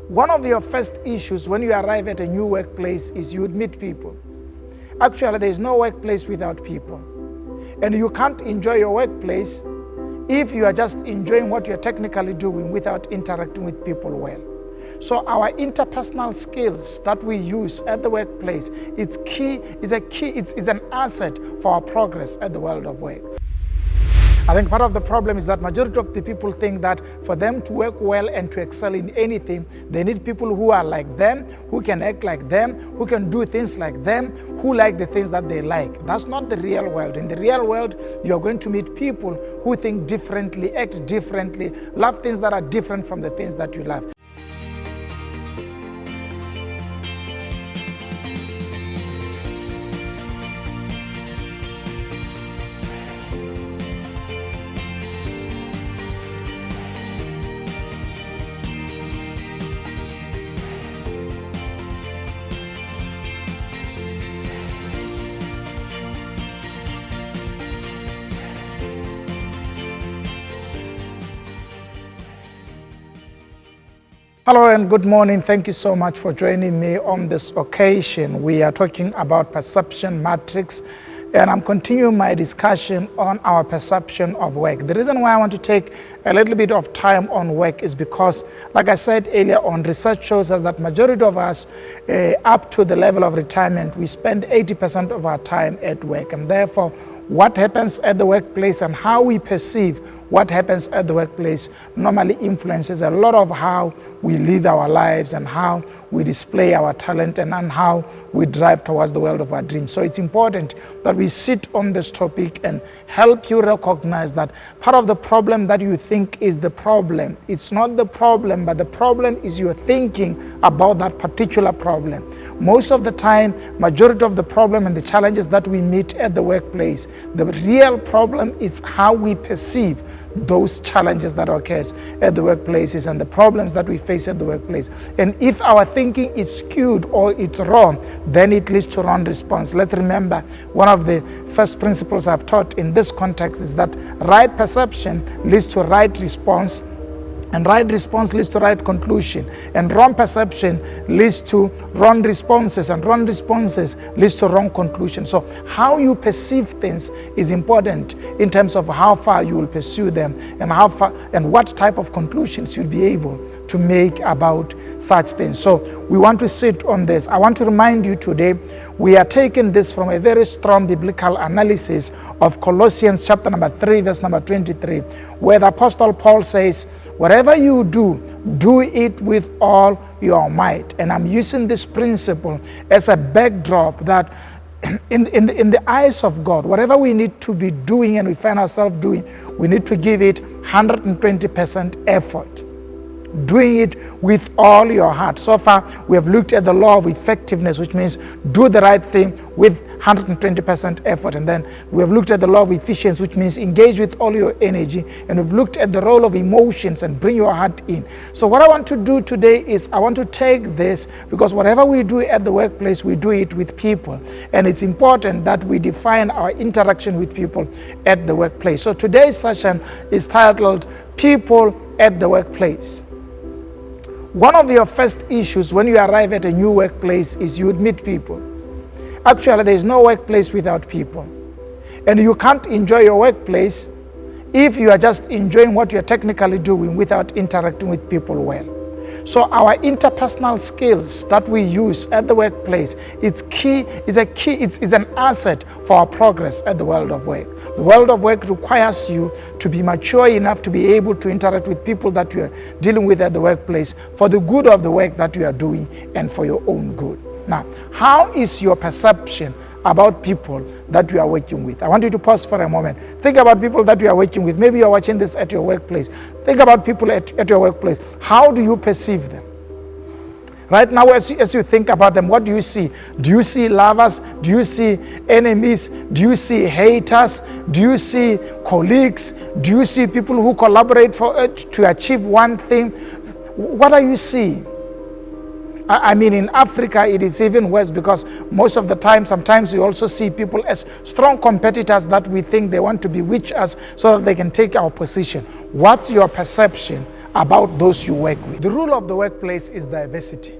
One of your first issues when you arrive at a new workplace is you would meet people. Actually, there is no workplace without people. And you can't enjoy your workplace if you are just enjoying what you're technically doing without interacting with people well. So our interpersonal skills that we use at the workplace, it's an asset for our progress at the world of work. I think part of the problem is that majority of the people think that for them to work well and to excel in anything, they need people who are like them, who can act like them, who can do things like them, who like the things that they like. That's not the real world. In the real world, you're going to meet people who think differently, act differently, love things that are different from the things that you love. Hello and good morning. Thank you so much for joining me on this occasion. We are talking about perception matrix, and I'm continuing my discussion on our perception of work. The reason why I want to take a little bit of time on work is because, like I said earlier on, research shows us that majority of us, up to the level of retirement, we spend 80% of our time at work. And therefore, what happens at the workplace and how we perceive what happens at the workplace normally influences a lot of how we live our lives and how we display our talent and how we drive towards the world of our dreams. So it's important that we sit on this topic and help you recognize that part of the problem that you think is the problem, it's not the problem, but the problem is your thinking about that particular problem. Most of the time, majority of the problem and the challenges that we meet at the workplace, the real problem is how we perceive those challenges that occurs at the workplaces and the problems that we face at the workplace. And if our thinking is skewed or it's wrong, then it leads to wrong response. Let's remember, one of the first principles I've taught in this context is that right perception leads to right response, and right response leads to right conclusion, and wrong perception leads to wrong responses, and wrong responses leads to wrong conclusion. So how you perceive things is important in terms of how far you will pursue them and how far and what type of conclusions you'll be able to make about such things. So we want to sit on this. I want to remind you today, we are taking this from a very strong biblical analysis of Colossians chapter number 3, verse number 23, where the Apostle Paul says, whatever you do, do it with all your might. And I'm using this principle as a backdrop that in the eyes of God, whatever we need to be doing and we find ourselves doing, we need to give it 120% effort. Doing it with all your heart. So far, we have looked at the law of effectiveness, which means do the right thing with 120% effort. And then we have looked at the law of efficiency, which means engage with all your energy. And we've looked at the role of emotions and bring your heart in. So what I want to do today is I want to take this, because whatever we do at the workplace, we do it with people. And it's important that we define our interaction with people at the workplace. So today's session is titled People at the Workplace. One of your first issues when you arrive at a new workplace is you would meet people. Actually, there is no workplace without people. And you can't enjoy your workplace if you are just enjoying what you're technically doing without interacting with people well. So our interpersonal skills that we use at the workplace, it's an asset for our progress at the world of work. The world of work requires you to be mature enough to be able to interact with people that you are dealing with at the workplace for the good of the work that you are doing and for your own good. Now, how is your perception about people that you are working with? I want you to pause for a moment. Think about people that you are working with. Maybe you are watching this at your workplace. Think about people at your workplace. How do you perceive them? Right now, as you think about them, what do you see? Do you see lovers? Do you see enemies? Do you see haters? Do you see colleagues? Do you see people who collaborate to achieve one thing? What are you seeing? I mean, in Africa, it is even worse, because most of the time, sometimes we also see people as strong competitors that we think they want to bewitch us so that they can take our position. What's your perception about those you work with. The rule of the workplace is diversity.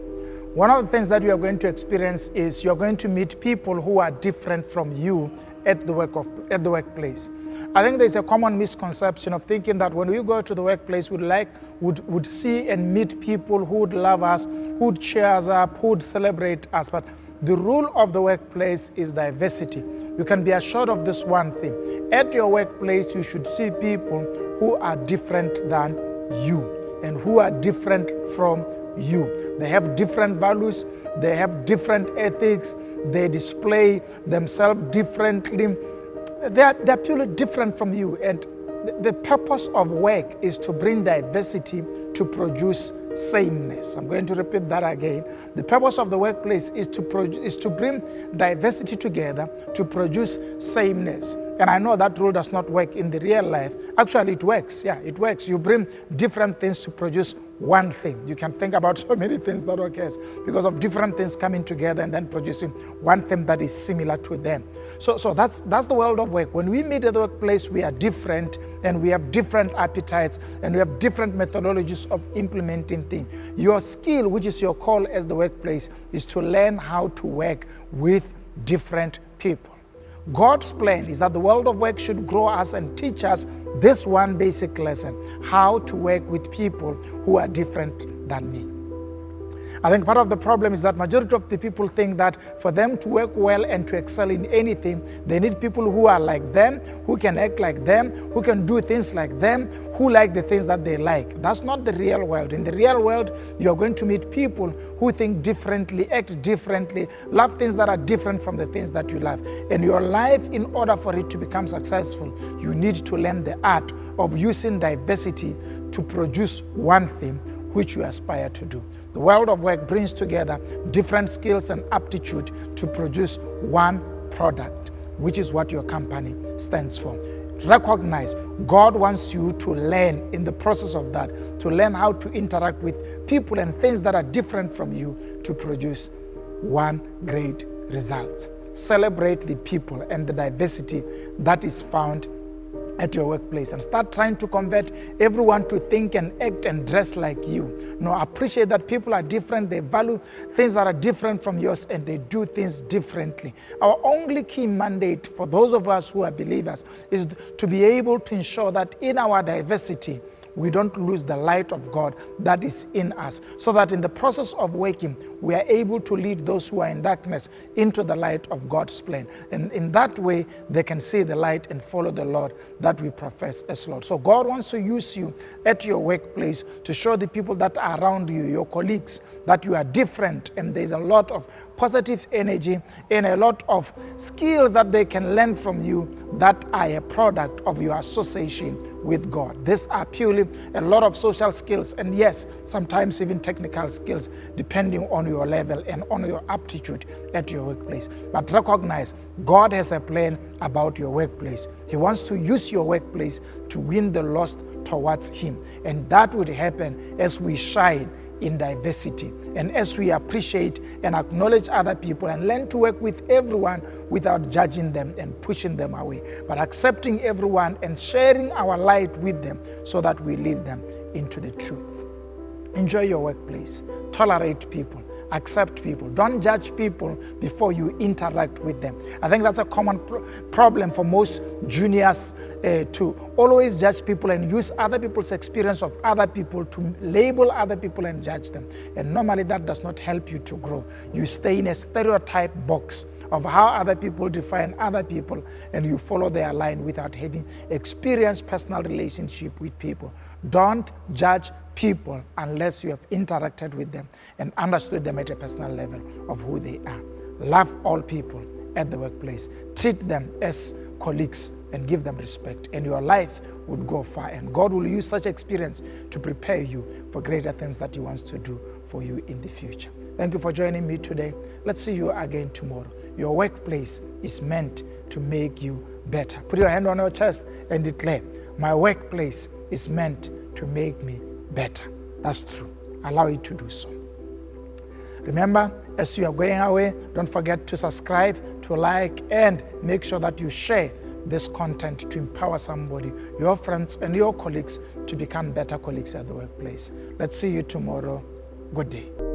One of the things that you are going to experience is you're going to meet people who are different from you at the workplace. I think there's a common misconception of thinking that when we go to the workplace, would see and meet people who would love us, who would cheer us up, who would celebrate us. But the rule of the workplace is diversity. You can be assured of this one thing. At your workplace, you should see people who are different than you and who are different from you. They have different values, they have different ethics, they display themselves differently. They're purely different from you. And the purpose of work is to bring diversity to produce sameness. I'm going to repeat that again. The purpose of the workplace is to bring diversity together to produce sameness. And I know that rule does not work in the real life. Actually, it works. Yeah, it works. You bring different things to produce one thing. You can think about so many things that occurs because of different things coming together and then producing one thing that is similar to them. So that's the world of work. When we meet at the workplace, we are different and we have different appetites and we have different methodologies of implementing things. Your skill, which is your call as the workplace, is to learn how to work with different people. God's plan is that the world of work should grow us and teach us this one basic lesson: how to work with people who are different than me. I think part of the problem is that majority of the people think that for them to work well and to excel in anything, they need people who are like them, who can act like them, who can do things like them, who like the things that they like. That's not the real world. In the real world, you're going to meet people who think differently, act differently, love things that are different from the things that you love. And your life, in order for it to become successful, you need to learn the art of using diversity to produce one thing which you aspire to do. The world of work brings together different skills and aptitude to produce one product, which is what your company stands for. Recognize God wants you to learn in the process of that, to learn how to interact with people and things that are different from you to produce one great result. Celebrate the people and the diversity that is found at your workplace and start trying to convert everyone to think and act and dress like you. No, appreciate that people are different, they value things that are different from yours, and they do things differently. Our only key mandate for those of us who are believers is to be able to ensure that in our diversity, we don't lose the light of God that is in us, so that in the process of working, we are able to lead those who are in darkness into the light of God's plan. And in that way, they can see the light and follow the Lord that we profess as Lord. So God wants to use you at your workplace to show the people that are around you, your colleagues, that you are different, and there's a lot of positive energy and a lot of skills that they can learn from you that are a product of your association with God. These are purely a lot of social skills, and yes, sometimes even technical skills, depending on your level and on your aptitude at your workplace. But recognize God has a plan about your workplace. He wants to use your workplace to win the lost towards Him, and that would happen as we shine in diversity and as we appreciate and acknowledge other people and learn to work with everyone without judging them and pushing them away, but accepting everyone and sharing our light with them so that we lead them into the truth. Enjoy your workplace. Tolerate people. Accept people. Don't judge people before you interact with them. I think that's a common problem for most juniors, to always judge people and use other people's experience of other people to label other people and judge them. And normally that does not help you to grow. You stay in a stereotype box of how other people define other people, and you follow their line without having experienced personal relationship with people. Don't judge people unless you have interacted with them and understood them at a personal level of who they are. Love all people at the workplace. Treat them as colleagues and give them respect, and your life would go far, and God will use such experience to prepare you for greater things that He wants to do for you in the future. Thank you for joining me today. Let's see you again tomorrow. Your workplace is meant to make you better. Put your hand on your chest and declare, my workplace is meant to make me better. That's true. Allow it to do so. Remember, as you are going away, don't forget to subscribe, to like, and make sure that you share this content to empower somebody, your friends and your colleagues, to become better colleagues at the workplace. Let's see you tomorrow. Good day.